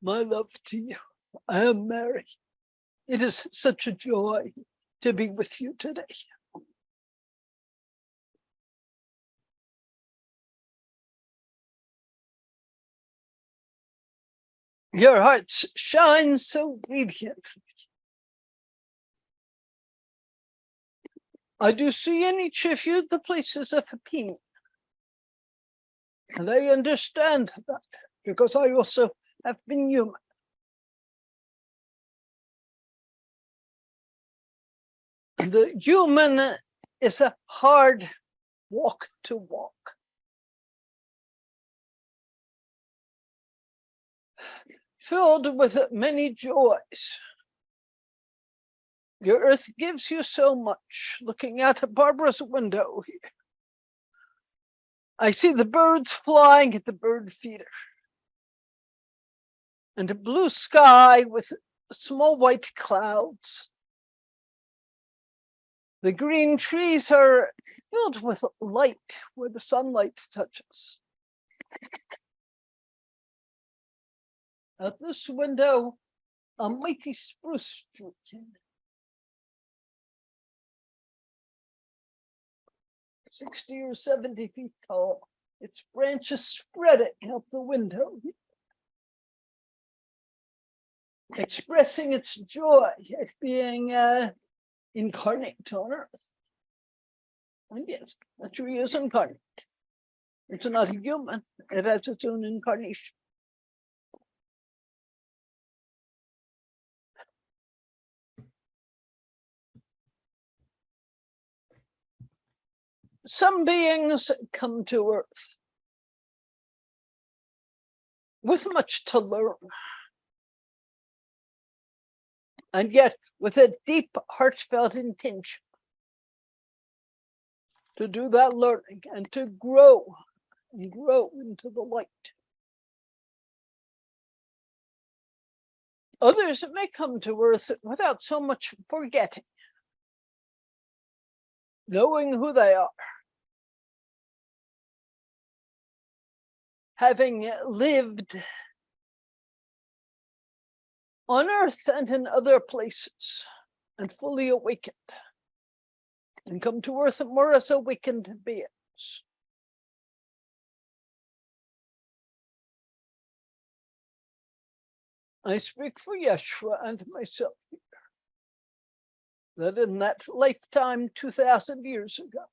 My love to you. I am Mary. It is such a joy to be with you today. Your hearts shine so radiantly. I do see in each of you the places of pain. And I understand that because I also have been human. The human is a hard walk to walk. Filled with many joys. Your earth gives you so much. Looking at Barbara's window here, I see the birds flying at the bird feeder. And a blue sky with small white clouds. The green trees are filled with light where the sunlight touches. At this window, a mighty spruce tree. 60 or 70 feet tall. Its branches spreading out the window, expressing its joy at being incarnate on earth. And yes, the tree is incarnate. It's not a human, it has its own incarnation. Some beings come to earth with much to learn, and yet with a deep, heartfelt intention to do that learning and to grow and grow into the light. Others may come to earth without so much forgetting, knowing who they are, having lived on earth and in other places and fully awakened, and come to earth more as awakened beings. I speak for Yeshua and myself here, that in that lifetime 2,000 years ago,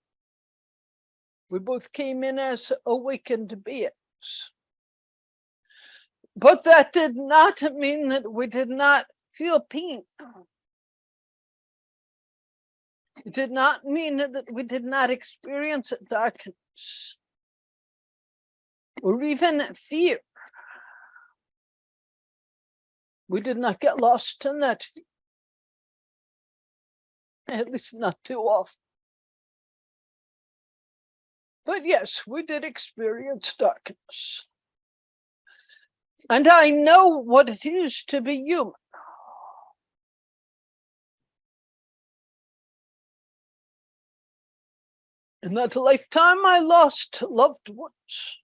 we both came in as awakened beings. But that did not mean that we did not feel pain. It did not mean that we did not experience darkness or even fear. We did not get lost in that fear, at least not too often. But yes, we did experience darkness. And I know what it is to be human. In that lifetime, I lost loved ones.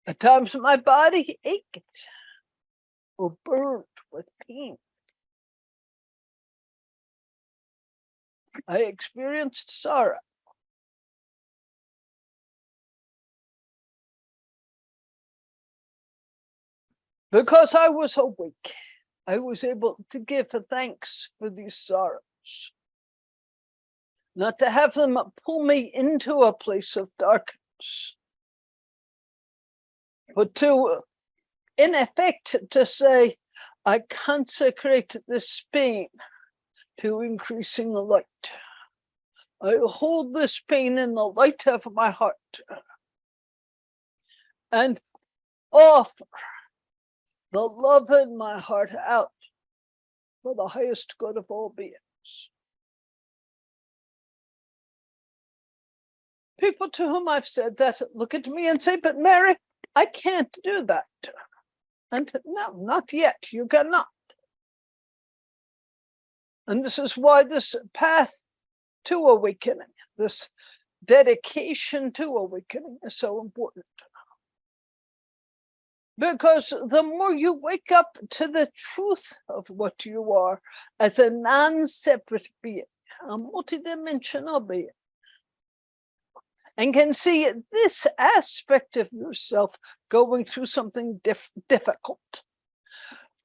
At times, my body ached or burned with pain. I experienced sorrow. Because I was awake, I was able to give thanks for these sorrows. Not to have them pull me into a place of darkness, but to, in effect, to say, I consecrate this pain to increasing the light. I hold this pain in the light of my heart and offer the love in my heart out for the highest good of all beings. People to whom I've said that look at me and say, but Mary, I can't do that. And no, not yet, you cannot. And this is why this path to awakening, this dedication to awakening is so important. Because the more you wake up to the truth of what you are as a non-separate being, a multidimensional being, and can see this aspect of yourself going through something difficult,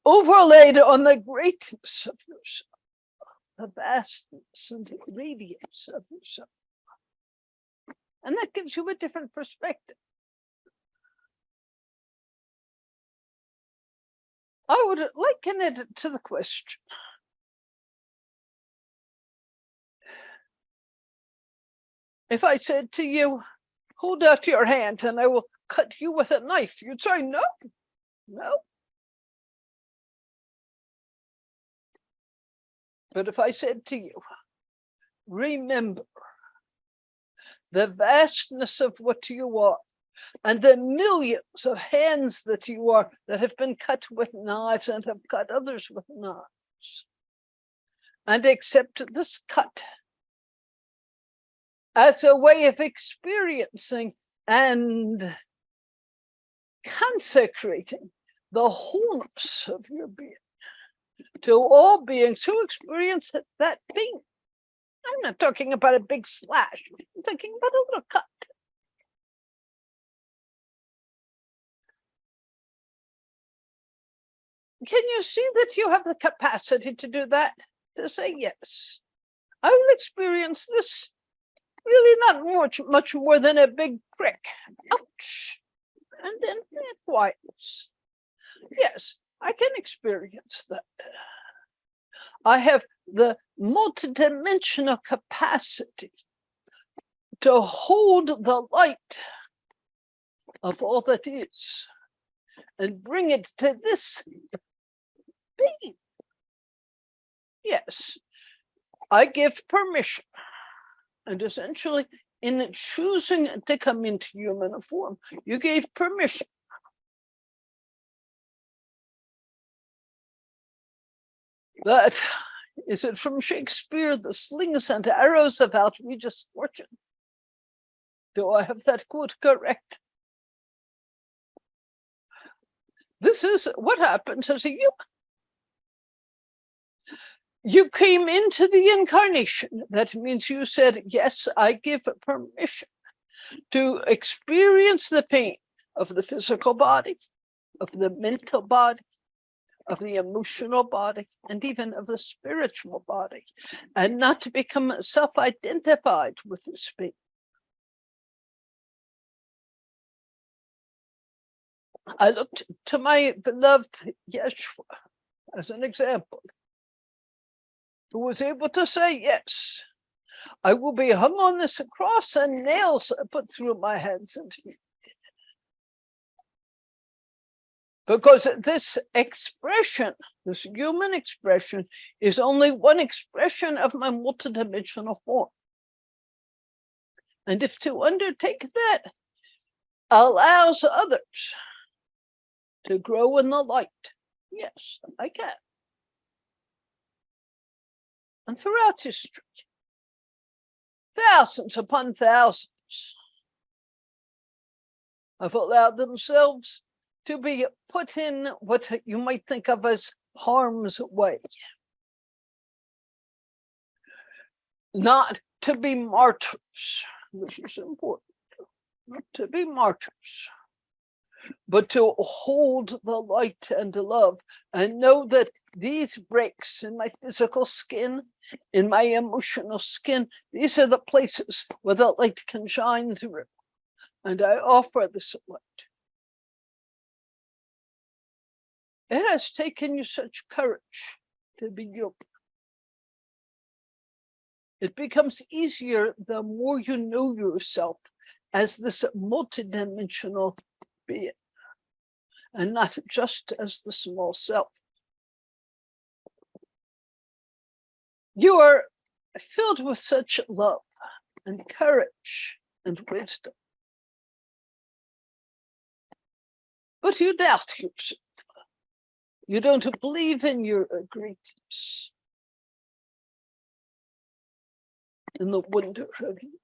overlaid on the greatness of yourself, the vastness and radiance of yourself. And that gives you a different perspective. I would liken it to the question: if I said to you, hold out your hand and I will cut you with a knife, you'd say, no, no. But if I said to you, remember the vastness of what you are, and the millions of hands that you are that have been cut with knives and have cut others with knives, and accept this cut as a way of experiencing and consecrating the wholeness of your being to all beings who experience that being. I'm not talking about a big slash. I'm talking about a little cut. Can you see that you have the capacity to do that? To say, yes, I will experience this, really not much more than a big prick. Ouch. And then it quiets. Yes, I can experience that. I have the multidimensional capacity to hold the light of all that is and bring it to this being. Yes, I give permission. And essentially, in choosing to come into human form, you gave permission. But is it from Shakespeare, the slings and arrows of outrageous fortune? Do I have that quote correct? This is what happens as a human. You came into the incarnation. That means you said, yes, I give permission to experience the pain of the physical body, of the mental body, of the emotional body, and even of the spiritual body, and not to become self-identified with this pain. I looked to my beloved Yeshua as an example, who was able to say, yes, I will be hung on this cross and nails put through my hands and feet. Because this expression, this human expression, is only one expression of my multidimensional form. And if to undertake that allows others to grow in the light, yes, I can. And throughout history, thousands upon thousands have allowed themselves to be put in what you might think of as harm's way. Not to be martyrs, which is important, not to be martyrs, but to hold the light and love and know that these breaks in my physical skin, in my emotional skin, these are the places where the light can shine through. And I offer this light. It has taken you such courage to be you. It becomes easier the more you know yourself as this multidimensional being, and not just as the small self. You are filled with such love and courage and wisdom. But you doubt yourself. You don't believe in your greatness, in the wonder of you.